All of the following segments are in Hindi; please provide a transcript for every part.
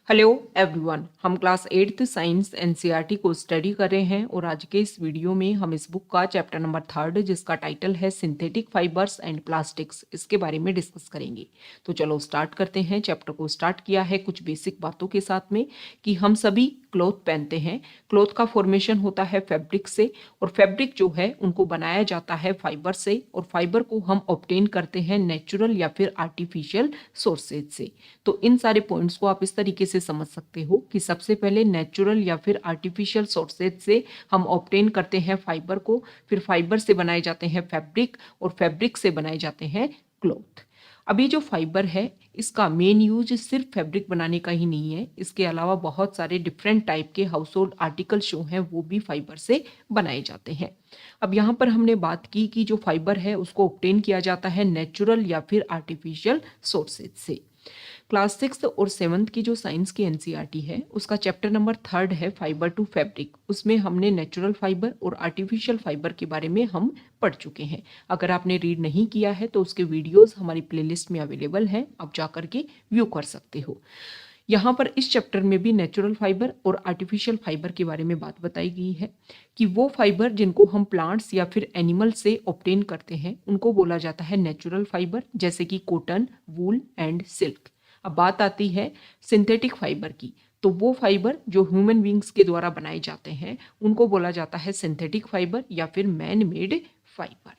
हेलो एवरीवन, हम क्लास 8th साइंस एनसीईआरटी को स्टडी कर रहे हैं और आज के इस वीडियो में हम इस बुक का चैप्टर नंबर 3 जिसका टाइटल है सिंथेटिक फाइबर्स एंड प्लास्टिक्स, इसके बारे में डिस्कस करेंगे। तो चलो स्टार्ट करते हैं। चैप्टर को स्टार्ट किया है कुछ बेसिक बातों के साथ में कि हम सभी क्लॉथ पहनते हैं। क्लॉथ का फॉर्मेशन होता है फैब्रिक से और फैब्रिक जो है उनको बनाया जाता है फाइबर से और फाइबर को हम ऑब्टेन करते हैं नेचुरल या फिर आर्टिफिशियल सोर्सेज से। तो इन सारे पॉइंट्स को आप इस तरीके से समझ सकते हो कि सबसे पहले नेचुरल या फिर आर्टिफिशियल सोर्सेज से हम ऑब्टेन करते हैं फाइबर को, फिर फाइबर से बनाए जाते हैं फैब्रिक और फैब्रिक से बनाए जाते हैं क्लॉथ। अभी जो फाइबर है इसका मेन यूज सिर्फ फैब्रिक बनाने का ही नहीं है, इसके अलावा बहुत सारे डिफरेंट टाइप के हाउस होल्ड आर्टिकल जो हैं वो भी फाइबर से बनाए जाते हैं। अब यहाँ पर हमने बात की कि जो फाइबर है उसको ऑब्टेन किया जाता है नेचुरल या फिर आर्टिफिशियल सोर्सेज से। क्लास 6 और 7th की जो साइंस की एनसीईआरटी है उसका चैप्टर नंबर 3 है फाइबर टू फैब्रिक। उसमें हमने नेचुरल फाइबर और आर्टिफिशियल फाइबर के बारे में हम पढ़ चुके हैं। अगर आपने रीड नहीं किया है तो उसके वीडियोस हमारी प्लेलिस्ट में अवेलेबल हैं, आप जा करके व्यू कर सकते हो। यहाँ पर इस चैप्टर में भी नेचुरल फाइबर और आर्टिफिशियल फाइबर के बारे में बात बताई गई है कि वो फाइबर जिनको हम प्लांट्स या फिर एनिमल से ऑब्टेन करते हैं उनको बोला जाता है नेचुरल फाइबर, जैसे कि कॉटन, वूल एंड सिल्क। अब बात आती है सिंथेटिक फाइबर की, तो वो फाइबर जो ह्यूमन बींग्स के द्वारा बनाए जाते हैं उनको बोला जाता है सिंथेटिक फाइबर या फिर मैन मेड फाइबर।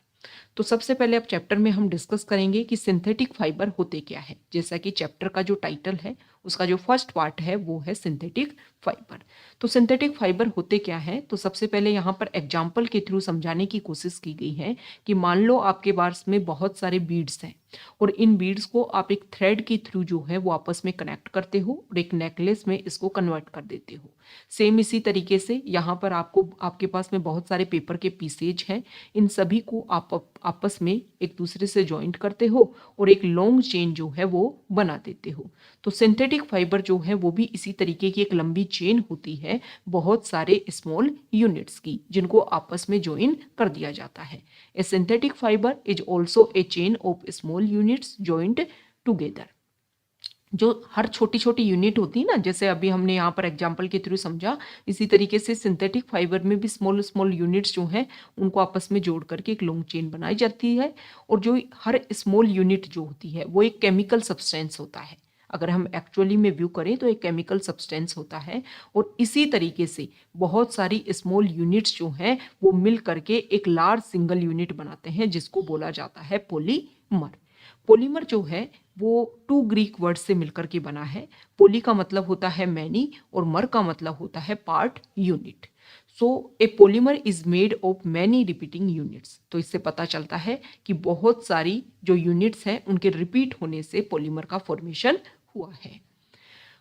तो सबसे पहले अब चैप्टर में हम डिस्कस करेंगे कि सिंथेटिक फाइबर होते क्या है। जैसा कि चैप्टर का जो टाइटल है उसका जो फर्स्ट पार्ट है वो है सिंथेटिक फाइबर। तो सिंथेटिक फाइबर होते क्या है, तो सबसे पहले यहाँ पर एग्जाम्पल के थ्रू समझाने की कोशिश की गई है कि मान लो आपके पास में बहुत सारे बीड्स हैं और इन बीड्स को आप एक थ्रेड के थ्रू जो है वो आपस में कनेक्ट करते हो और एक नेकलेस में इसको कन्वर्ट कर देते हो। सेम इसी तरीके से यहाँ पर आपके पास में बहुत सारे पेपर के पीसेज हैं, इन सभी को आप आपस में एक दूसरे से जॉइंट करते हो और एक लॉन्ग चेन जो है वो बना देते हो। तो सिंथेटिक फाइबर जो है वो भी इसी तरीके की एक लंबी चेन होती है बहुत सारे स्मॉल यूनिट्स की, जिनको आपस में जॉइन कर दिया जाता है। A synthetic fibre is also a chain of small units joint together. जो हर छोटी छोटी यूनिट होती है ना, जैसे अभी हमने यहाँ पर एग्जांपल के थ्रू समझा, इसी तरीके से सिंथेटिक फाइबर में भी स्मॉल स्मॉल यूनिट्स जो हैं उनको आपस में जोड़ करके एक लॉन्ग चेन बनाई जाती है। और जो हर स्मॉल यूनिट जो होती है वो एक केमिकल सब्सटेंस होता है। अगर हम एक्चुअली में व्यू करें तो एक केमिकल सब्सटेंस होता है और इसी तरीके से बहुत सारी स्मॉल यूनिट्स जो हैं वो मिल करके एक लार्ज सिंगल यूनिट बनाते हैं जिसको बोला जाता है पॉलीमर। पॉलीमर जो है वो 2 ग्रीक वर्ड से मिलकर के बना है। पोली का मतलब होता है मैनी और मर का मतलब होता है part, unit. So A polymer is made of many repeating units. तो इससे पता चलता है कि बहुत सारी जो यूनिट्स हैं उनके रिपीट होने से पॉलीमर का फॉर्मेशन हुआ है।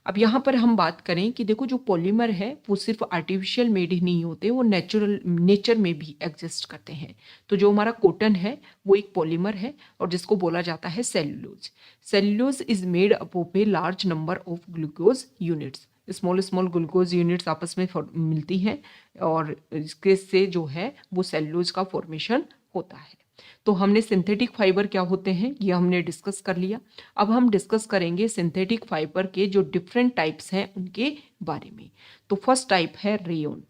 अब यहाँ पर हम बात करें कि देखो जो पॉलीमर है वो सिर्फ आर्टिफिशियल मेड ही नहीं होते, वो नेचर में भी एग्जिस्ट करते हैं। तो जो हमारा कॉटन है वो एक पॉलीमर है और जिसको बोला जाता है cellulose. Cellulose is made up of a large number of glucose units. Small small glucose units आपस में मिलती हैं और इसके से जो है वो सेल्यूलोज का फॉर्मेशन होता है। तो हमने सिंथेटिक फाइबर क्या होते हैं ये हमने डिस्कस कर लिया। अब हम डिस्कस करेंगे सिंथेटिक फाइबर के जो डिफरेंट टाइप्स हैं उनके बारे में। तो फर्स्ट टाइप है रेयन।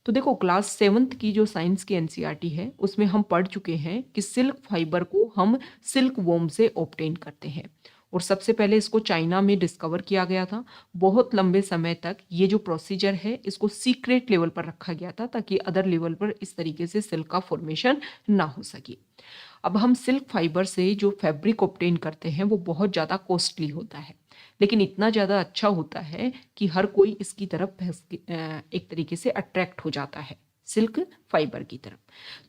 तो देखो क्लास 7th की जो साइंस की एनसीईआरटी है उसमें हम पढ़ चुके हैं कि सिल्क फाइबर को हम सिल्क वॉर्म से ऑब्टेन करते हैं और सबसे पहले इसको चाइना में डिस्कवर किया गया था। बहुत लंबे समय तक ये जो प्रोसीजर है इसको सीक्रेट लेवल पर रखा गया था ताकि अदर लेवल पर इस तरीके से सिल्क का फॉर्मेशन ना हो सके। अब हम सिल्क फाइबर से जो फैब्रिक ऑब्टेन करते हैं वो बहुत ज़्यादा कॉस्टली होता है, लेकिन इतना ज़्यादा अच्छा होता है कि हर कोई इसकी तरफ एक तरीके से अट्रैक्ट हो जाता है सिल्क फाइबर की तरफ।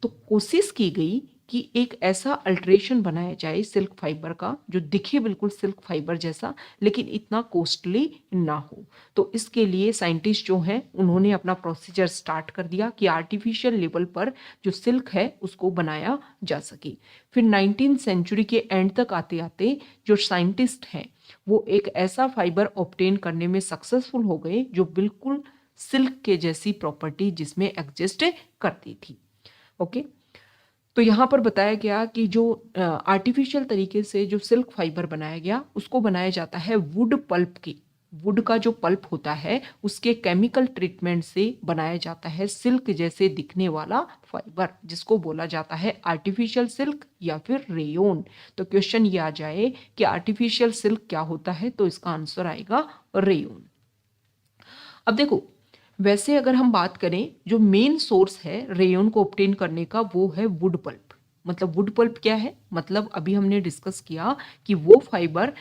तो कोशिश की गई कि एक ऐसा अल्ट्रेशन बनाया जाए सिल्क फाइबर का जो दिखे बिल्कुल सिल्क फाइबर जैसा लेकिन इतना कॉस्टली ना हो। तो इसके लिए साइंटिस्ट जो हैं उन्होंने अपना प्रोसीजर स्टार्ट कर दिया कि आर्टिफिशियल लेवल पर जो सिल्क है उसको बनाया जा सके। फिर 19th सेंचुरी के एंड तक आते आते जो साइंटिस्ट हैं वो एक ऐसा फाइबर ऑब्टेन करने में सक्सेसफुल हो गए जो बिल्कुल सिल्क के जैसी प्रॉपर्टी जिसमें एग्जिस्ट करती थी। ओके, तो यहाँ पर बताया गया कि जो आर्टिफिशियल तरीके से जो सिल्क फाइबर बनाया गया उसको बनाया जाता है वुड पल्प की वुड का जो पल्प होता है उसके केमिकल ट्रीटमेंट से बनाया जाता है सिल्क जैसे दिखने वाला फाइबर, जिसको बोला जाता है आर्टिफिशियल सिल्क या फिर रेयोन। तो क्वेश्चन ये आ जाए कि आर्टिफिशियल सिल्क क्या होता है, तो इसका आंसर आएगा रेयोन। अब देखो, वैसे अगर हम बात करें, जो मेन सोर्स है रेयोन को ऑब्टेन करने का वो है वुड पल्प। मतलब वुड पल्प क्या है, मतलब अभी हमने डिस्कस किया कि वो फाइबर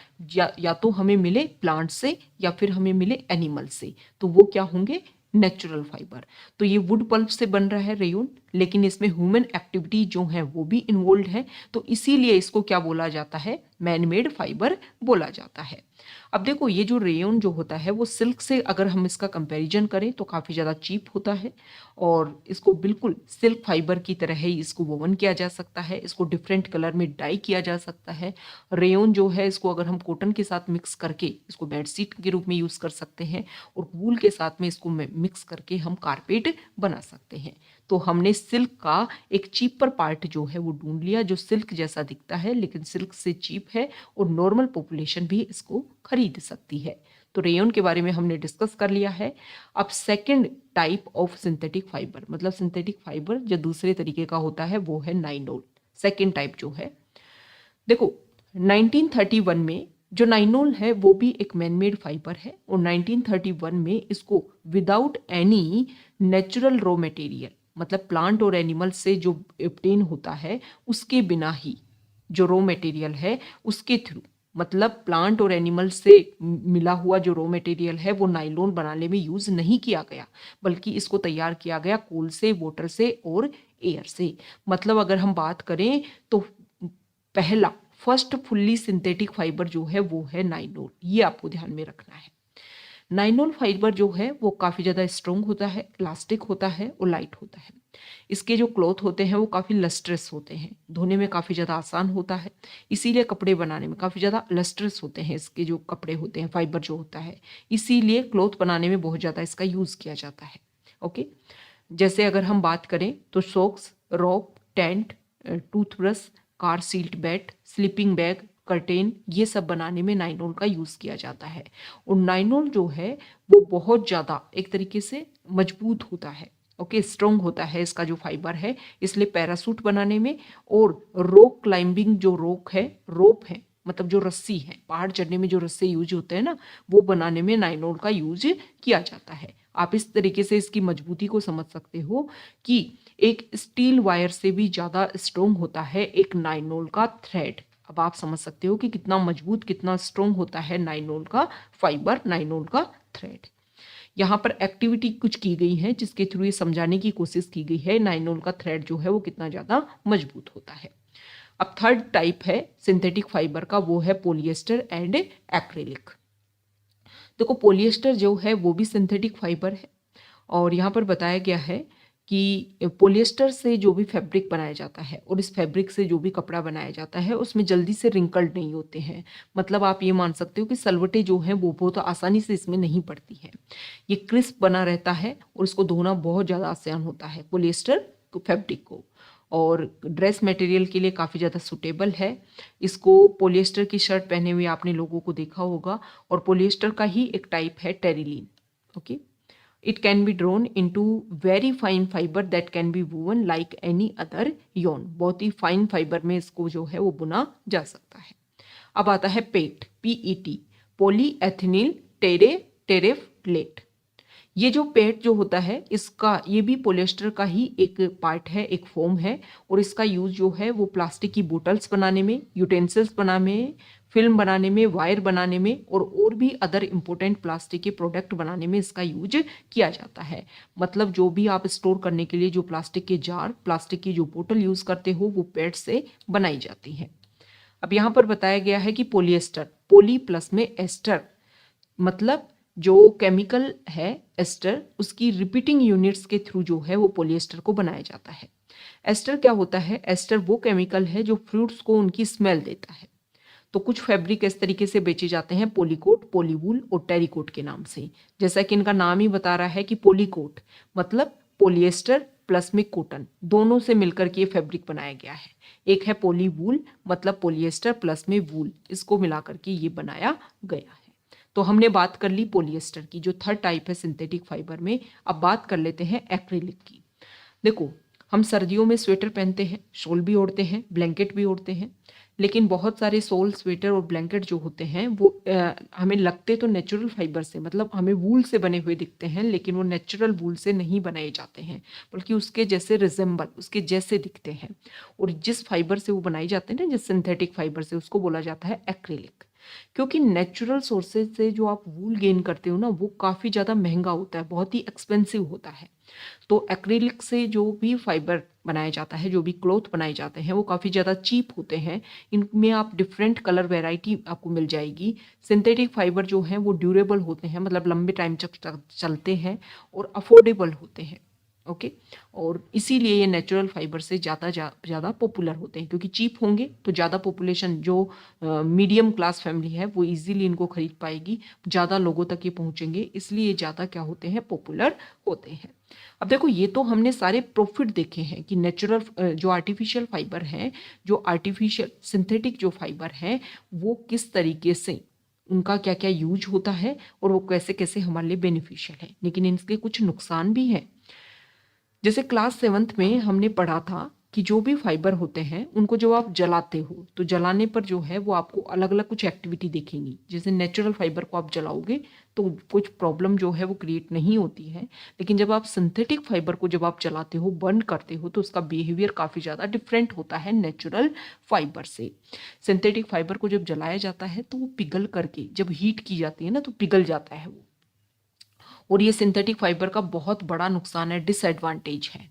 या तो हमें मिले प्लांट से या फिर हमें मिले एनिमल से, तो वो क्या होंगे, नेचुरल फाइबर। तो ये वुड पल्प से बन रहा है रेयोन, लेकिन इसमें ह्यूमन एक्टिविटी जो है वो भी इन्वॉल्व है, तो इसीलिए इसको क्या बोला जाता है, मैनमेड फाइबर बोला जाता है। अब देखो, ये जो रेयोन जो होता है वो सिल्क से अगर हम इसका कंपैरिजन करें तो काफ़ी ज़्यादा चीप होता है, और इसको बिल्कुल सिल्क फाइबर की तरह ही इसको वोवन किया जा सकता है, इसको डिफरेंट कलर में डाई किया जा सकता है। रेयोन जो है इसको अगर हम कॉटन के साथ मिक्स करके इसको बेडशीट के रूप में यूज़ कर सकते हैं, और वूल के साथ में इसको मिक्स करके हम कारपेट बना सकते हैं। तो हमने सिल्क का एक चीपर पार्ट जो है वो ढूंढ लिया, जो सिल्क जैसा दिखता है लेकिन सिल्क से चीप है, और नॉर्मल पॉपुलेशन भी इसको खरीद सकती है। तो रेयोन के बारे में हमने डिस्कस कर लिया है। अब second type of synthetic fibre, मतलब सिंथेटिक फाइबर जो दूसरे तरीके का होता है वो है नाइनोल। सेकंड टाइप जो है, देखो 1931 में जो नाइनोल है वो भी एक मैनमेड फाइबर है, और 1931 में इसको without any natural raw material, मतलब प्लांट और एनिमल से जो ऑब्टेन होता है उसके बिना ही, जो रॉ मटेरियल है उसके थ्रू, मतलब प्लांट और एनिमल से मिला हुआ जो रॉ मटेरियल है वो नाइलॉन बनाने में यूज नहीं किया गया, बल्कि इसको तैयार किया गया कोल से, वाटर से और एयर से। मतलब अगर हम बात करें तो पहला फर्स्ट फुल्ली सिंथेटिक फाइबर जो है वो है नाइलॉन, ये आपको ध्यान में रखना है। नाइलॉन फाइबर जो है वो काफ़ी ज़्यादा स्ट्रॉन्ग होता है, इलास्टिक होता है और लाइट होता है। इसके जो क्लॉथ होते हैं वो काफ़ी लस्ट्रस होते हैं, धोने में काफ़ी ज़्यादा आसान होता है, इसीलिए कपड़े बनाने में काफ़ी ज़्यादा लस्ट्रस होते हैं इसके जो कपड़े होते हैं, फाइबर जो होता है, इसीलिए क्लॉथ बनाने में बहुत ज़्यादा इसका यूज़ किया जाता है। ओके, जैसे अगर हम बात करें तो socks, rock, tent, toothbrush, car seat belt, sleeping bag, curtain, ये सब बनाने में नाइलॉन का यूज़ किया जाता है। और नाइलॉन जो है वो बहुत ज़्यादा एक तरीके से मजबूत होता है, ओके, स्ट्रॉन्ग होता है इसका जो फाइबर है, इसलिए पैरासूट बनाने में और रॉक क्लाइंबिंग जो रोप है, मतलब जो रस्सी है, पहाड़ चढ़ने में जो रस्से यूज होते हैं ना, वो बनाने में नाइलॉन का यूज किया जाता है। आप इस तरीके से इसकी मजबूती को समझ सकते हो कि एक स्टील वायर से भी ज़्यादा स्ट्रॉन्ग होता है एक नाइलॉन का थ्रेड। अब आप समझ सकते हो कि कितना मजबूत, कितना स्ट्रॉन्ग होता है नाइलॉन का फाइबर, नाइलॉन का थ्रेड। यहाँ पर एक्टिविटी कुछ की गई है जिसके थ्रू ये समझाने की कोशिश की गई है नाइलॉन का थ्रेड जो है वो कितना ज़्यादा मजबूत होता है। अब थर्ड टाइप है सिंथेटिक फाइबर का, वो है पॉलिएस्टर एंड एक्रेलिक। देखो, पॉलिएस्टर जो है वो भी सिंथेटिक फाइबर है, और यहाँ पर बताया गया है कि पॉलिएस्टर से जो भी फैब्रिक बनाया जाता है और इस फैब्रिक से जो भी कपड़ा बनाया जाता है उसमें जल्दी से रिंकल्ड नहीं होते हैं। मतलब आप ये मान सकते हो कि सलवटें जो हैं वो बहुत आसानी से इसमें नहीं पड़ती हैं, ये क्रिस्प बना रहता है और इसको धोना बहुत ज़्यादा आसान होता है पॉलिएस्टर फैब्रिक को, और ड्रेस मटेरियल के लिए काफ़ी ज़्यादा सूटेबल है। इसको पॉलिएस्टर की शर्ट पहने हुए आपने लोगों को देखा होगा, और पॉलिएस्टर का ही एक टाइप है terylene. Okay, it can be drawn into very fine fiber that can be woven like any other yarn। बहुत ही फाइन फाइबर में इसको जो है वो बुना जा सकता है। अब आता है पेट, PET, पॉलीएथिलीन टेरेफ्लेट। ये जो पेट जो होता है इसका, ये भी पॉलिएस्टर का ही एक पार्ट है, एक फॉर्म है, और इसका यूज जो है वो प्लास्टिक की बोटल्स बनाने में, यूटेंसिल्स बनाने में, फिल्म बनाने में, वायर बनाने में और भी अदर इम्पोर्टेंट प्लास्टिक के प्रोडक्ट बनाने में इसका यूज किया जाता है। मतलब जो भी आप स्टोर करने के लिए जो प्लास्टिक के जार, प्लास्टिक की जो बोतल यूज करते हो वो पेट से बनाई जाती है। अब यहाँ पर बताया गया है कि पॉलिएस्टर, पोली प्लस में एस्टर, मतलब जो केमिकल है एस्टर, उसकी रिपीटिंग यूनिट्स के थ्रू जो है वो पॉलिएस्टर को बनाया जाता है। एस्टर क्या होता है, एस्टर वो केमिकल है जो फ्रूट्स को उनकी स्मेल देता है। तो कुछ फैब्रिक इस तरीके से बेचे जाते हैं पॉलीकोट, पॉलीवूल और टेरिकोट के नाम से। जैसा कि इनका नाम ही बता रहा है कि पॉलीकोट मतलब पॉलिएस्टर प्लस में कॉटन, दोनों से मिलकर के ये फैब्रिक बनाया गया है। एक है पॉलीवूल मतलब पॉलिएस्टर प्लस में वूल, इसको मिलाकर के ये बनाया गया है। तो हमने बात कर ली पॉलिएस्टर की, जो थर्ड टाइप है सिंथेटिक फाइबर में। अब बात कर लेते हैं एक्रिलिक की। देखो, हम सर्दियों में स्वेटर पहनते हैं, शॉल भी ओढ़ते हैं, ब्लैंकेट भी ओढ़ते हैं, लेकिन बहुत सारे शॉल, स्वेटर और ब्लैंकेट जो होते हैं वो हमें लगते तो नेचुरल फाइबर से, मतलब हमें वूल से बने हुए दिखते हैं, लेकिन वो नेचुरल वूल से नहीं बनाए जाते हैं, बल्कि उसके जैसे रिजेंबल, उसके जैसे दिखते हैं। और जिस फाइबर से वो बनाए जाते हैं ना, जिस सिंथेटिक फाइबर से, उसको बोला जाता है एक्रिलिक। क्योंकि नेचुरल सोर्सेज से जो आप वूल गेन करते हो ना, वो काफ़ी ज़्यादा महंगा होता है, बहुत ही एक्सपेंसिव होता है। तो एक्रिलिक से जो भी फाइबर बनाया जाता है, जो भी क्लॉथ बनाए जाते हैं, वो काफ़ी ज़्यादा चीप होते हैं। इनमें आप डिफरेंट कलर वेराइटी आपको मिल जाएगी। सिंथेटिक फाइबर जो हैं वो ड्यूरेबल होते हैं, मतलब लंबे टाइम तक चलते हैं और अफोर्डेबल होते हैं। ओके, और इसीलिए ये नेचुरल फाइबर से ज़्यादा पॉपुलर होते हैं, क्योंकि चीप होंगे तो ज़्यादा पॉपुलेशन जो मीडियम क्लास फैमिली है वो इजीली इनको खरीद पाएगी, ज़्यादा लोगों तक ये पहुँचेंगे, इसलिए ज़्यादा क्या होते हैं, पॉपुलर होते हैं। अब देखो, ये तो हमने सारे प्रॉफिट देखे हैं कि नेचुरल जो आर्टिफिशियल फाइबर हैं, जो आर्टिफिशियल सिंथेटिक जो फाइबर हैं, वो किस तरीके से, उनका क्या क्या यूज होता है और वो कैसे कैसे हमारे लिए बेनिफिशियल है। लेकिन इनके कुछ नुकसान भी हैं। जैसे क्लास 7th में हमने पढ़ा था कि जो भी फाइबर होते हैं उनको जब आप जलाते हो तो जलाने पर जो है वो आपको अलग अलग कुछ एक्टिविटी दिखेंगी। जैसे नेचुरल फाइबर को आप जलाओगे तो कुछ प्रॉब्लम जो है वो क्रिएट नहीं होती है, लेकिन जब आप सिंथेटिक फाइबर को जब आप जलाते हो, बर्न करते हो, तो उसका बिहेवियर काफ़ी ज़्यादा डिफरेंट होता है नेचुरल फाइबर से। सिंथेटिक फाइबर को जब जलाया जाता है तो वो पिघल करके, जब हीट की जाती है ना, तो पिघल जाता है वो। और ये सिंथेटिक फाइबर का बहुत बड़ा नुकसान है, डिसएडवांटेज है।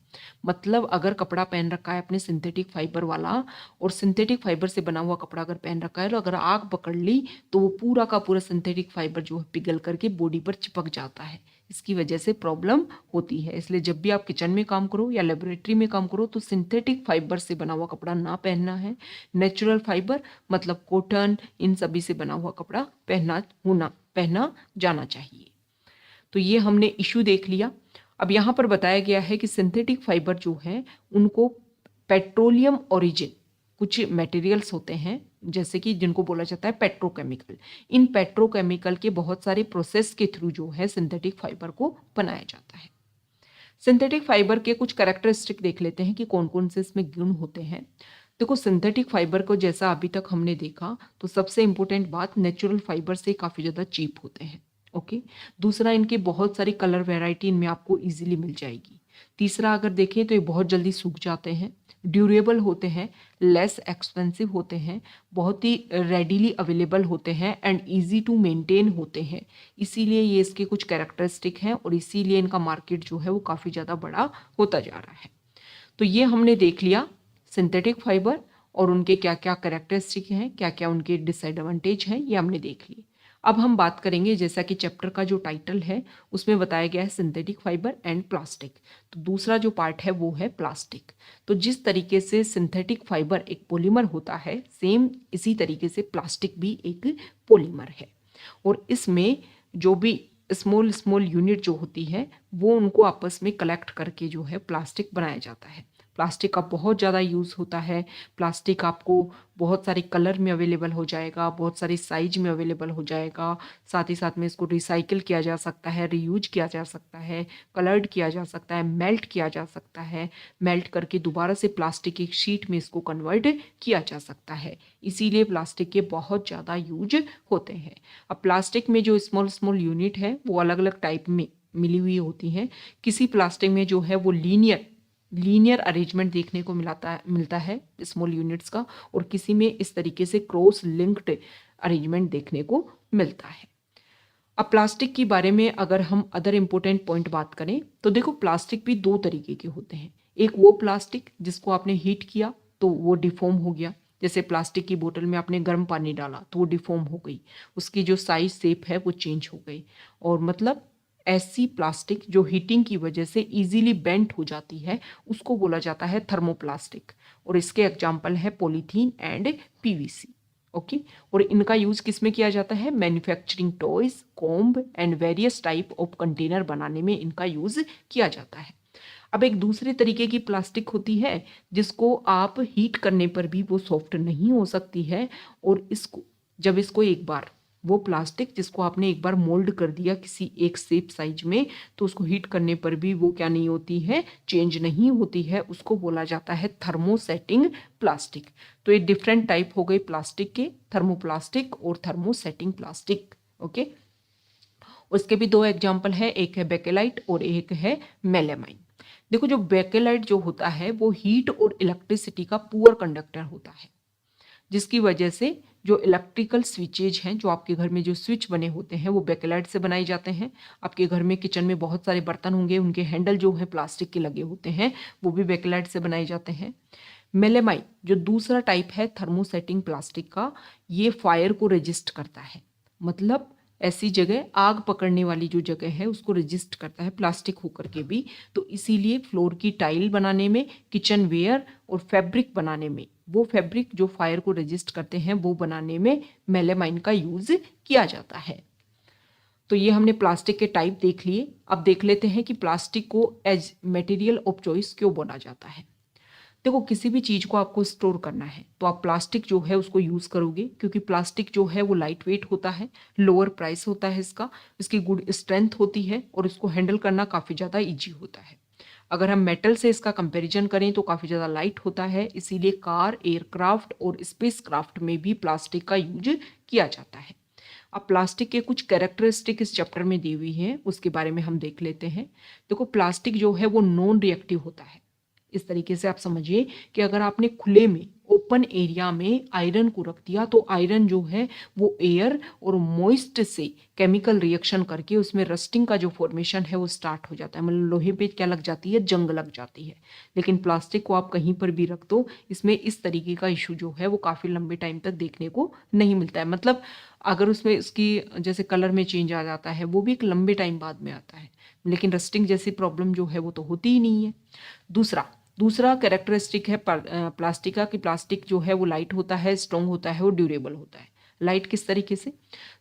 मतलब अगर कपड़ा पहन रखा है अपने सिंथेटिक फाइबर वाला, और सिंथेटिक फाइबर से बना हुआ कपड़ा अगर पहन रखा है, तो अगर आग पकड़ ली तो वो पूरा का पूरा सिंथेटिक फाइबर जो है पिघल करके बॉडी पर चिपक जाता है। इसकी वजह से प्रॉब्लम होती है। इसलिए जब भी आप किचन में काम करो या लेबोरेटरी में काम करो तो सिंथेटिक फाइबर से बना हुआ कपड़ा ना पहनना है। नेचुरल फाइबर मतलब कॉटन, इन सभी से बना हुआ कपड़ा पहना जाना चाहिए। तो ये हमने इशू देख लिया। अब यहाँ पर बताया गया है कि सिंथेटिक फाइबर जो है उनको पेट्रोलियम ओरिजिन कुछ मटेरियल्स होते हैं, जैसे कि जिनको बोला जाता है पेट्रोकेमिकल। इन पेट्रोकेमिकल के बहुत सारे प्रोसेस के थ्रू जो है सिंथेटिक फाइबर को बनाया जाता है। सिंथेटिक फाइबर के कुछ कैरेक्टरिस्टिक देख लेते हैं कि कौन कौन से इसमें गुण होते हैं। देखो, सिंथेटिक फाइबर को जैसा अभी तक हमने देखा, तो सबसे इंपॉर्टेंट बात, नेचुरल फाइबर से काफ़ी ज़्यादा चीप होते हैं। ओके, दूसरा, इनकी बहुत सारी कलर वैरायटी इनमें आपको इजीली मिल जाएगी। तीसरा, अगर देखें तो ये बहुत जल्दी सूख जाते हैं, ड्यूरेबल होते हैं, लेस एक्सपेंसिव होते हैं, बहुत ही रेडीली अवेलेबल होते हैं एंड इजी टू मेंटेन होते हैं। इसीलिए ये इसके कुछ कैरेक्टरिस्टिक हैं और इसीलिए इनका मार्केट जो है वो काफ़ी ज़्यादा बड़ा होता जा रहा है। तो ये हमने देख लिया सिंथेटिक फाइबर और उनके क्या क्या कैरेक्टरिस्टिक हैं, क्या क्या उनके डिसएडवांटेज हैं, ये हमने देख लिए। अब हम बात करेंगे, जैसा कि चैप्टर का जो टाइटल है उसमें बताया गया है सिंथेटिक फाइबर एंड प्लास्टिक, तो दूसरा जो पार्ट है वो है प्लास्टिक। तो जिस तरीके से सिंथेटिक फाइबर एक पॉलीमर होता है, सेम इसी तरीके से प्लास्टिक भी एक पॉलीमर है। और इसमें जो भी स्मॉल स्मॉल यूनिट जो होती है वो उनको आपस में कलेक्ट करके जो है प्लास्टिक बनाया जाता है। प्लास्टिक का बहुत ज़्यादा यूज़ होता है। प्लास्टिक आपको बहुत सारे कलर में अवेलेबल हो जाएगा, बहुत सारी साइज में अवेलेबल हो जाएगा। साथ ही साथ में इसको रिसाइकिल किया जा सकता है, रीयूज किया जा सकता है, कलर्ड किया जा सकता है, मेल्ट किया जा सकता है, मेल्ट करके दोबारा से प्लास्टिक की शीट में इसको कन्वर्ट किया जा सकता है। इसीलिए प्लास्टिक के बहुत ज़्यादा यूज होते हैं। अब प्लास्टिक में जो स्मॉल स्मॉल यूनिट है वो अलग अलग टाइप में मिली हुई होती हैं। किसी प्लास्टिक में जो है वो लीनियर अरेंजमेंट देखने को मिलता है स्मॉल यूनिट्स का, और किसी में इस तरीके से क्रॉस लिंक्ड अरेंजमेंट देखने को मिलता है। अब प्लास्टिक के बारे में अगर हम अदर इम्पोर्टेंट पॉइंट बात करें तो देखो, प्लास्टिक भी दो तरीके के होते हैं। एक वो प्लास्टिक जिसको आपने हीट किया तो वो डिफॉर्म हो गया, जैसे प्लास्टिक की बोतल में आपने गर्म पानी डाला तो वो डिफॉर्म हो गई, उसकी जो साइज शेप है वो चेंज हो गई। और मतलब ऐसी प्लास्टिक जो हीटिंग की वजह से इजीली बेंट हो जाती है उसको बोला जाता है थर्मोप्लास्टिक। और इसके एग्जाम्पल है पॉलीथीन एंड पीवीसी। ओके, और इनका यूज किस में किया जाता है? Manufacturing toys, comb and various type of container बनाने में इनका यूज किया जाता है। अब एक दूसरे तरीके की प्लास्टिक होती है जिसको आप हीट करने पर भी वो सॉफ्ट नहीं हो सकती है, और इसको जब इसको एक बार वो प्लास्टिक जिसको आपने एक बार मोल्ड कर दिया किसी एक शेप साइज में, तो उसको हीट करने पर भी वो क्या नहीं होती है, चेंज नहीं होती है, उसको बोला जाता है थर्मोसेटिंग प्लास्टिक। तो ये डिफरेंट टाइप हो गए प्लास्टिक के, थर्मोप्लास्टिक और थर्मोसेटिंग प्लास्टिक। ओके, उसके भी दो एग्जाम्पल है, एक है बेकेलाइट और एक है मेलामाइन। देखो, जो बेकेलाइट जो होता है वो हीट और इलेक्ट्रिसिटी का पुअर कंडक्टर होता है, जिसकी वजह से जो इलेक्ट्रिकल स्विचेज हैं, जो आपके घर में जो स्विच बने होते हैं वो बेकेलाइट से बनाए जाते हैं। आपके घर में किचन में बहुत सारे बर्तन होंगे, उनके हैंडल जो है प्लास्टिक के लगे होते हैं, वो भी बेकेलाइट से बनाए जाते हैं। मेलामाइन जो दूसरा टाइप है थर्मोसेटिंग प्लास्टिक का, ये फायर को रेजिस्ट करता है, मतलब ऐसी जगह आग पकड़ने वाली जो जगह है उसको रेजिस्ट करता है प्लास्टिक होकर के भी। तो इसीलिए फ्लोर की टाइल बनाने में, किचन वेयर और फैब्रिक बनाने में, वो फैब्रिक जो फायर को रेजिस्ट करते हैं वो बनाने में मेलामाइन का यूज किया जाता है। तो ये हमने प्लास्टिक के टाइप देख लिए। अब देख लेते हैं कि प्लास्टिक को एज मटेरियल ऑफ चॉइस क्यों बोला जाता है। देखो, किसी भी चीज को आपको स्टोर करना है तो आप प्लास्टिक जो है उसको यूज करोगे, क्योंकि प्लास्टिक जो है वो लाइट वेट होता है, लोअर प्राइस होता है इसका, इसकी गुड स्ट्रेंथ होती है और इसको हैंडल करना काफी ज्यादा इजी होता है। अगर हम मेटल से इसका कंपैरिजन करें तो काफी ज्यादा लाइट होता है, इसीलिए कार, एयरक्राफ्ट और स्पेस क्राफ्ट में भी प्लास्टिक का यूज किया जाता है। अब प्लास्टिक के कुछ कैरेक्टरिस्टिक इस चैप्टर में दी हुई हैं, उसके बारे में हम देख लेते हैं। देखो, प्लास्टिक जो है वो नॉन रिएक्टिव होता है। इस तरीके से आप समझिए कि अगर आपने खुले में, ओपन एरिया में आयरन को रख दिया तो आयरन जो है वो एयर और मॉइस्ट से केमिकल रिएक्शन करके उसमें रस्टिंग का जो फॉर्मेशन है वो स्टार्ट हो जाता है, मतलब लोहे पे क्या लग जाती है, जंग लग जाती है। लेकिन प्लास्टिक को आप कहीं पर भी रख दो, इसमें इस तरीके का इशू जो है वो काफी लंबे टाइम तक देखने को नहीं मिलता है। मतलब अगर उसमें उसकी जैसे कलर में चेंज आ जाता है वो भी एक लंबे टाइम बाद में आता है, लेकिन रस्टिंग जैसी प्रॉब्लम जो है वो तो होती ही नहीं है। दूसरा कैरेक्टरिस्टिक है प्लास्टिक का कि प्लास्टिक जो है वो लाइट होता है, स्ट्रॉन्ग होता है और ड्यूरेबल होता है। लाइट किस तरीके से,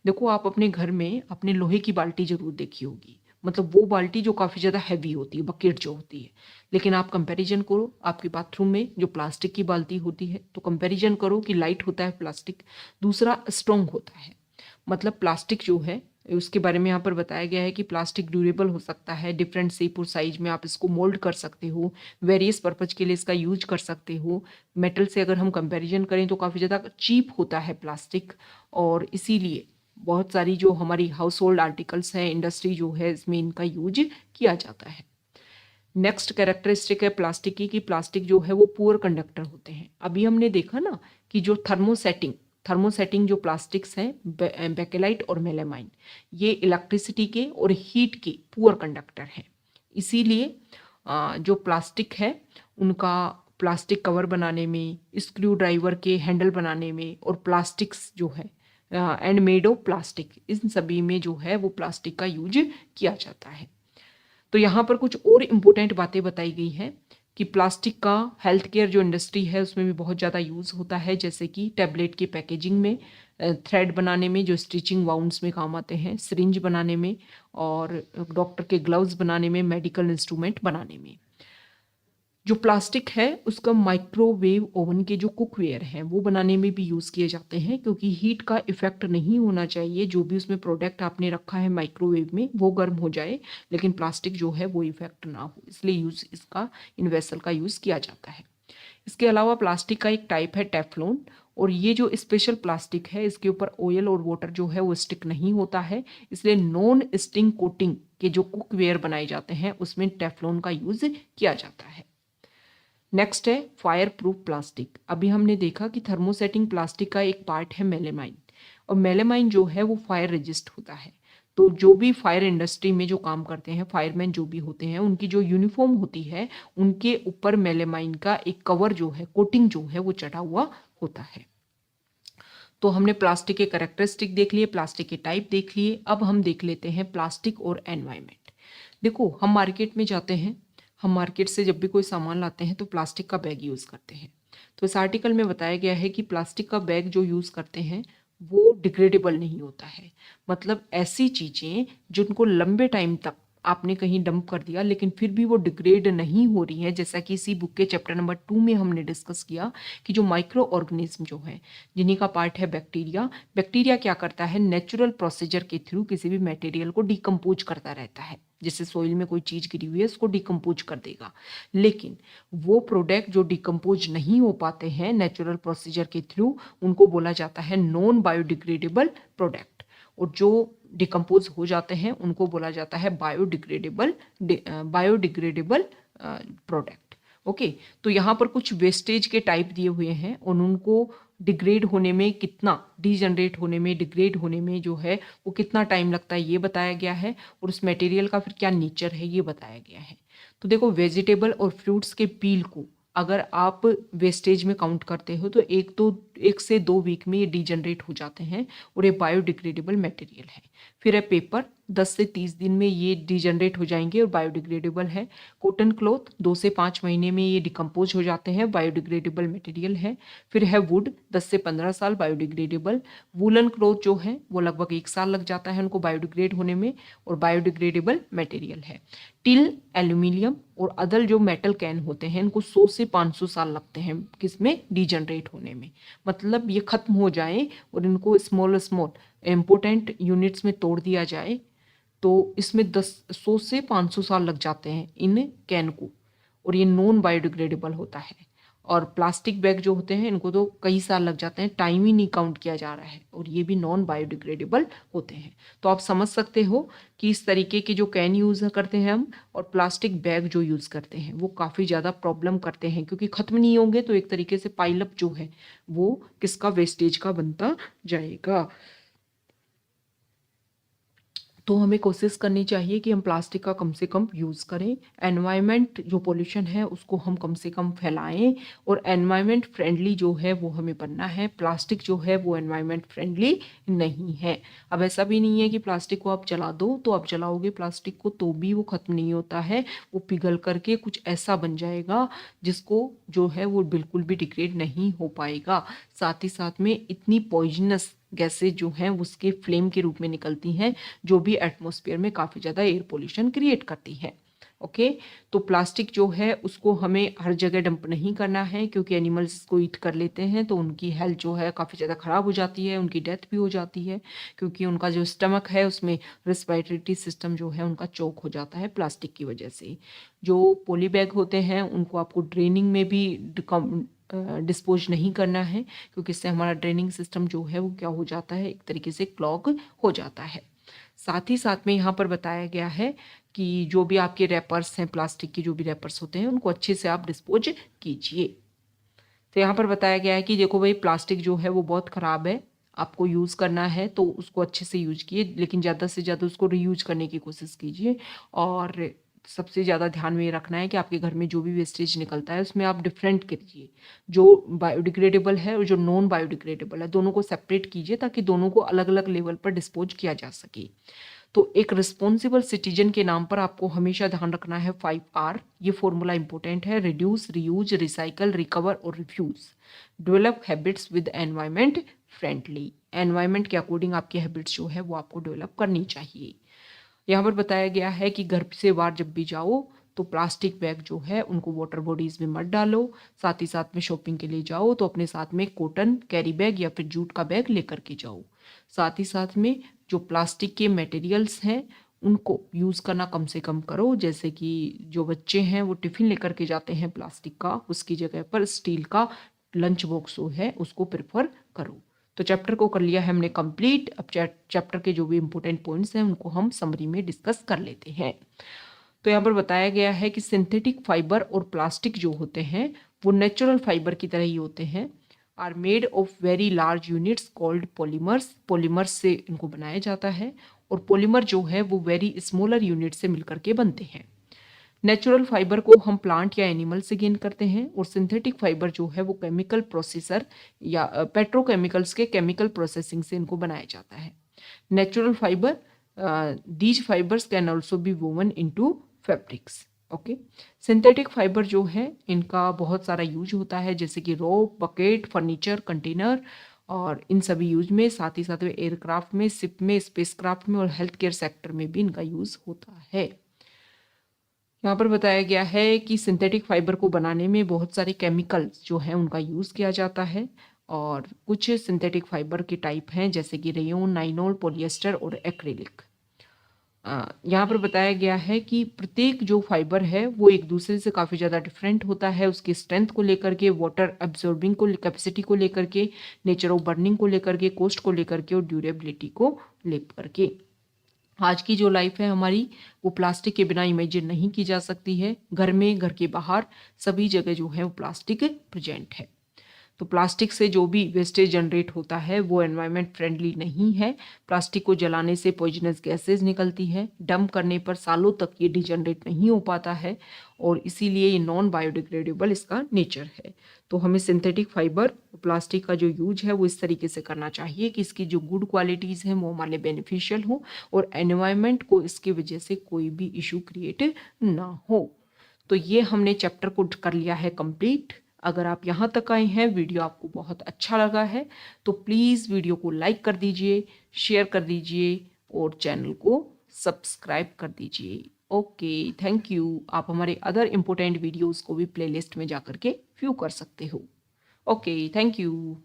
देखो आप अपने घर में अपने लोहे की बाल्टी जरूर देखी होगी, मतलब वो बाल्टी जो काफी ज्यादा हैवी होती है, बकेट जो होती है। लेकिन आप कंपैरिजन करो आपके बाथरूम में जो प्लास्टिक की बाल्टी होती है, तो कंपैरिजन करो कि लाइट होता है प्लास्टिक, दूसरा स्ट्रॉन्ग होता है। मतलब प्लास्टिक जो है उसके बारे में यहाँ पर बताया गया है कि प्लास्टिक ड्यूरेबल हो सकता है, डिफरेंट शेप और साइज में आप इसको मोल्ड कर सकते हो, वेरियस पर्पज के लिए इसका यूज कर सकते हो। मेटल से अगर हम कंपैरिजन करें तो काफ़ी ज़्यादा चीप होता है प्लास्टिक, और इसीलिए बहुत सारी जो हमारी हाउस होल्ड आर्टिकल्स हैं, इंडस्ट्री जो है, इसमें इनका यूज किया जाता है। नेक्स्ट कैरेक्टरिस्टिक है प्लास्टिक की कि प्लास्टिक जो है वो पुअर कंडक्टर होते हैं। अभी हमने देखा ना कि जो थर्मोसेटिंग जो प्लास्टिक्स हैं, बेकेलाइट और मेलामाइन, ये इलेक्ट्रिसिटी के और हीट के पुअर कंडक्टर हैं। इसीलिए जो प्लास्टिक है उनका प्लास्टिक कवर बनाने में, स्क्रू ड्राइवर के हैंडल बनाने में, और प्लास्टिक्स जो है एंड मेड ऑफ प्लास्टिक, इन सभी में जो है वो प्लास्टिक का यूज किया जाता है। तो यहाँ पर कुछ और इम्पोर्टेंट बातें बताई गई हैं कि प्लास्टिक का हेल्थ केयर जो इंडस्ट्री है उसमें भी बहुत ज़्यादा यूज़ होता है, जैसे कि टैबलेट की पैकेजिंग में, थ्रेड बनाने में जो स्टिचिंग वाउंड्स में काम आते हैं, सिरिंज बनाने में, और डॉक्टर के ग्लव्स बनाने में, मेडिकल इंस्ट्रूमेंट बनाने में। जो प्लास्टिक है उसका माइक्रोवेव ओवन के जो कुकवेयर हैं वो बनाने में भी यूज़ किए जाते हैं, क्योंकि हीट का इफेक्ट नहीं होना चाहिए, जो भी उसमें प्रोडक्ट आपने रखा है माइक्रोवेव में वो गर्म हो जाए, लेकिन प्लास्टिक जो है वो इफेक्ट ना हो, इसलिए यूज़ इसका इन वेसल का यूज़ किया जाता है। इसके अलावा प्लास्टिक का एक टाइप है टेफ्लॉन, और ये जो स्पेशल प्लास्टिक है इसके ऊपर ऑयल और वाटर जो है वो स्टिक नहीं होता है, इसलिए नॉन स्टिंग कोटिंग के जो कुकवेयर बनाए जाते हैं उसमें टेफ्लॉन का यूज़ किया जाता है। नेक्स्ट है फायर प्रूफ प्लास्टिक। अभी हमने देखा कि थर्मोसेटिंग प्लास्टिक का एक पार्ट है मेलामाइन, और मेलामाइन जो है वो फायर रेजिस्ट होता है। तो जो भी फायर इंडस्ट्री में जो काम करते हैं, फायरमैन जो भी होते हैं, उनकी जो यूनिफॉर्म होती है उनके ऊपर मेलामाइन का एक कवर जो है, कोटिंग जो है वो चढ़ा हुआ होता है। तो हमने प्लास्टिक के कैरेक्टरिस्टिक देख लिए, प्लास्टिक के टाइप देख लिए। अब हम देख लेते हैं प्लास्टिक और एनवायरमेंट। देखो, हम मार्केट में जाते हैं, हम मार्केट से जब भी कोई सामान लाते हैं तो प्लास्टिक का बैग यूज़ करते हैं। तो इस आर्टिकल में बताया गया है कि प्लास्टिक का बैग जो यूज़ करते हैं वो डिग्रेडेबल नहीं होता है, मतलब ऐसी चीज़ें जिनको लंबे टाइम तक आपने कहीं डंप कर दिया लेकिन फिर भी वो डिग्रेड नहीं हो रही है, जैसा कि इसी बुक के चैप्टर नंबर 2 में हमने डिस्कस किया कि जो माइक्रो ऑर्गेनिज्म जो है जिन्हीं का पार्ट है बैक्टीरिया, बैक्टीरिया क्या करता है, नेचुरल प्रोसीजर के थ्रू किसी भी मटेरियल को डिकम्पोज करता रहता है। जैसे सोइल में कोई चीज गिरी हुई है उसको डिकम्पोज कर देगा, लेकिन वो प्रोडक्ट जो डिकम्पोज नहीं हो पाते हैं नेचुरल प्रोसीजर के थ्रू, उनको बोला जाता है नॉन बायोडिग्रेडेबल प्रोडक्ट, और जो डिकम्पोज हो जाते हैं उनको बोला जाता है बायोडिग्रेडेबल प्रोडक्ट। ओके, तो यहाँ पर कुछ वेस्टेज के टाइप दिए हुए हैं और उनको डिग्रेड होने में कितना, डीजनरेट होने में, डिग्रेड होने में जो है वो कितना टाइम लगता है ये बताया गया है, और उस मटेरियल का फिर क्या नेचर है ये बताया गया है। तो देखो, वेजिटेबल और फ्रूट्स के पील को अगर आप वेस्टेज में काउंट करते हो तो 1 से 2 वीक में ये डीजनरेट हो जाते हैं और ये बायोडिग्रेडेबल मटेरियल है। फिर है पेपर, 10 से 30 दिन में ये डीजनरेट हो जाएंगे और बायोडिग्रेडेबल है। कॉटन क्लॉथ 2 से 5 महीने में ये डिकम्पोज हो जाते हैं, बायोडिग्रेडेबल मटेरियल है। फिर है वुड, 10 से 15 साल, बायोडिग्रेडेबल। वूलन क्लॉथ जो है वो लगभग 1 साल लग जाता है उनको बायोडिग्रेड होने में और बायोडिग्रेडेबल मटेरियल है। टिल, एल्यूमिनियम और अदर जो मेटल कैन होते हैं इनको 100 से 500 साल लगते हैं किसमें, डीजनरेट होने में। मतलब ये खत्म हो जाए और इनको स्मॉल स्मॉल इम्पोर्टेंट यूनिट्स में तोड़ दिया जाए तो इसमें 100 से 500 साल लग जाते हैं इन कैन को, और ये नॉन बायोडिग्रेडेबल होता है। और प्लास्टिक बैग जो होते हैं इनको तो कई साल लग जाते हैं, टाइम ही नहीं काउंट किया जा रहा है, और ये भी नॉन बायोडिग्रेडेबल होते हैं। तो आप समझ सकते हो कि इस तरीके के जो कैन यूज़ करते हैं हम और प्लास्टिक बैग जो यूज़ करते हैं वो काफ़ी ज़्यादा प्रॉब्लम करते हैं, क्योंकि ख़त्म नहीं होंगे तो एक तरीके से पाइलअप जो है वो किसका, वेस्टेज का बनता जाएगा। तो हमें कोशिश करनी चाहिए कि हम प्लास्टिक का कम से कम यूज़ करें, एनवायरनमेंट जो पोल्यूशन है उसको हम कम से कम फैलाएं, और एनवायरनमेंट फ्रेंडली जो है वो हमें बनना है। प्लास्टिक जो है वो एनवायरनमेंट फ्रेंडली नहीं है। अब ऐसा भी नहीं है कि प्लास्टिक को आप जला दो, तो आप जलाओगे प्लास्टिक को तो भी वो ख़त्म नहीं होता है, वो पिघल करके कुछ ऐसा बन जाएगा जिसको जो है वो बिल्कुल भी डिग्रेड नहीं हो पाएगा। साथ ही साथ में इतनी पॉइजनस गैसेज जो हैं उसके फ्लेम के रूप में निकलती हैं, जो भी एटमॉस्फेयर में काफ़ी ज़्यादा एयर पोल्यूशन क्रिएट करती है। ओके, तो प्लास्टिक जो है उसको हमें हर जगह डंप नहीं करना है, क्योंकि एनिमल्स इसको ईट कर लेते हैं तो उनकी हेल्थ जो है काफ़ी ज़्यादा ख़राब हो जाती है, उनकी डेथ भी हो जाती है, क्योंकि उनका जो स्टमक है उसमें रेस्पिरेटरी सिस्टम जो है उनका चोक हो जाता है प्लास्टिक की वजह से। जो पॉली बैग होते हैं उनको आपको ड्रेनिंग में भी डिस्पोज नहीं करना है, क्योंकि इससे हमारा ड्रेनिंग सिस्टम जो है वो क्या हो जाता है, एक तरीके से क्लॉग हो जाता है। साथ ही साथ में यहाँ पर बताया गया है कि जो भी आपके रैपर्स हैं, प्लास्टिक के जो भी रैपर्स होते हैं उनको अच्छे से आप डिस्पोज कीजिए। तो यहाँ पर बताया गया है कि देखो भाई, प्लास्टिक जो है वो बहुत ख़राब है, आपको यूज़ करना है तो उसको अच्छे से यूज कीजिए, लेकिन ज़्यादा से ज़्यादा उसको रीयूज करने की कोशिश कीजिए। और सबसे ज़्यादा ध्यान में ये रखना है कि आपके घर में जो भी वेस्टेज निकलता है उसमें आप डिफरेंट कीजिए, जो बायोडिग्रेडेबल है और जो नॉन बायोडिग्रेडेबल है दोनों को सेपरेट कीजिए, ताकि दोनों को अलग अलग लेवल पर डिस्पोज किया जा सके। तो एक रिस्पॉन्सिबल सिटीजन के नाम पर आपको हमेशा ध्यान रखना है 5R। ये फॉर्मूला इंपॉर्टेंट है, रिड्यूस, रीयूज, रिसाइकल, रिकवर और refuse. Develop habits with environment friendly. Environment के अकॉर्डिंग आपकी हैबिट्स जो है वो आपको डेवलप करनी चाहिए। यहाँ पर बताया गया है कि घर से बाहर जब भी जाओ तो प्लास्टिक बैग जो है उनको वाटर बॉडीज में मत डालो। साथ ही साथ में शॉपिंग के लिए जाओ तो अपने साथ में कॉटन कैरी बैग या फिर जूट का बैग लेकर के जाओ। साथ ही साथ में जो प्लास्टिक के मटेरियल्स हैं उनको यूज़ करना कम से कम करो, जैसे कि जो बच्चे हैं वो टिफ़िन लेकर के जाते हैं प्लास्टिक का, उसकी जगह पर स्टील का लंच बॉक्स जो है उसको प्रेफर करो। तो चैप्टर को कर लिया है हमने कंप्लीट। अब चैप्टर के जो भी इंपॉर्टेंट पॉइंट्स हैं उनको हम समरी में डिस्कस कर लेते हैं। तो यहाँ पर बताया गया है कि सिंथेटिक फाइबर और प्लास्टिक जो होते हैं वो नेचुरल फाइबर की तरह ही होते हैं, are made of very large units called polymers. Polymers से इनको बनाया जाता है, और पॉलीमर जो है वो वेरी स्मॉलर यूनिट से मिलकर के बनते हैं। नेचुरल फाइबर को हम प्लांट या एनिमल से गेन करते हैं, और सिंथेटिक फाइबर जो है वो केमिकल प्रोसेसर या पेट्रोकेमिकल्स के केमिकल प्रोसेसिंग से इनको बनाया जाता है। Natural fibre, these fibres can also be woven into fabrics. Okay, synthetic fibre जो है इनका बहुत सारा यूज होता है, जैसे कि रोप, बकेट, फर्नीचर, कंटेनर, और इन सभी यूज में, साथ ही साथ में एयरक्राफ्ट में, शिप में, स्पेसक्राफ्ट में और हेल्थ केयर सेक्टर में भी इनका यूज होता है। यहाँ पर बताया गया है कि सिंथेटिक फाइबर को बनाने में बहुत सारे केमिकल्स जो हैं उनका यूज़ किया जाता है और कुछ सिंथेटिक फाइबर के टाइप हैं जैसे कि रेयोन, नाइलॉन, पॉलिएस्टर और एक्रिलिक। यहाँ पर बताया गया है कि प्रत्येक जो फाइबर है वो एक दूसरे से काफ़ी ज़्यादा डिफरेंट होता है, उसकी स्ट्रेंथ को लेकर के, वाटर एब्जॉर्बिंग को कैपेसिटी को लेकर के, नेचर ऑफ बर्निंग को लेकर के, कॉस्ट को लेकर के और ड्यूरेबिलिटी को लेकर के। आज की जो लाइफ है हमारी वो प्लास्टिक के बिना इमेजिन नहीं की जा सकती है। घर में, घर के बाहर, सभी जगह जो है वो प्लास्टिक प्रेजेंट है। तो प्लास्टिक से जो भी वेस्टेज जनरेट होता है वो एनवायरनमेंट फ्रेंडली नहीं है। प्लास्टिक को जलाने से पॉइजनस गैसेज निकलती है, डंप करने पर सालों तक ये डिजनरेट नहीं हो पाता है और इसीलिए ये नॉन बायोडिग्रेडेबल इसका नेचर है। तो हमें सिंथेटिक फाइबर प्लास्टिक का जो यूज है वो इस तरीके से करना चाहिए कि इसकी जो गुड क्वालिटीज़ हैं वो हमारे लिए बेनिफिशियल हो और एनवायरनमेंट को इसकी वजह से कोई भी इशू क्रिएट ना हो। तो ये हमने चैप्टर को कर लिया है कंप्लीट। अगर आप यहाँ तक आए हैं, वीडियो आपको बहुत अच्छा लगा है तो प्लीज़ वीडियो को लाइक कर दीजिए, शेयर कर दीजिए और चैनल को सब्सक्राइब कर दीजिए। Okay, thank you. आप हमारे अदर इम्पोर्टेंट वीडियोस को भी प्लेलिस्ट में जा कर के व्यू कर सकते हो। Okay, thank you.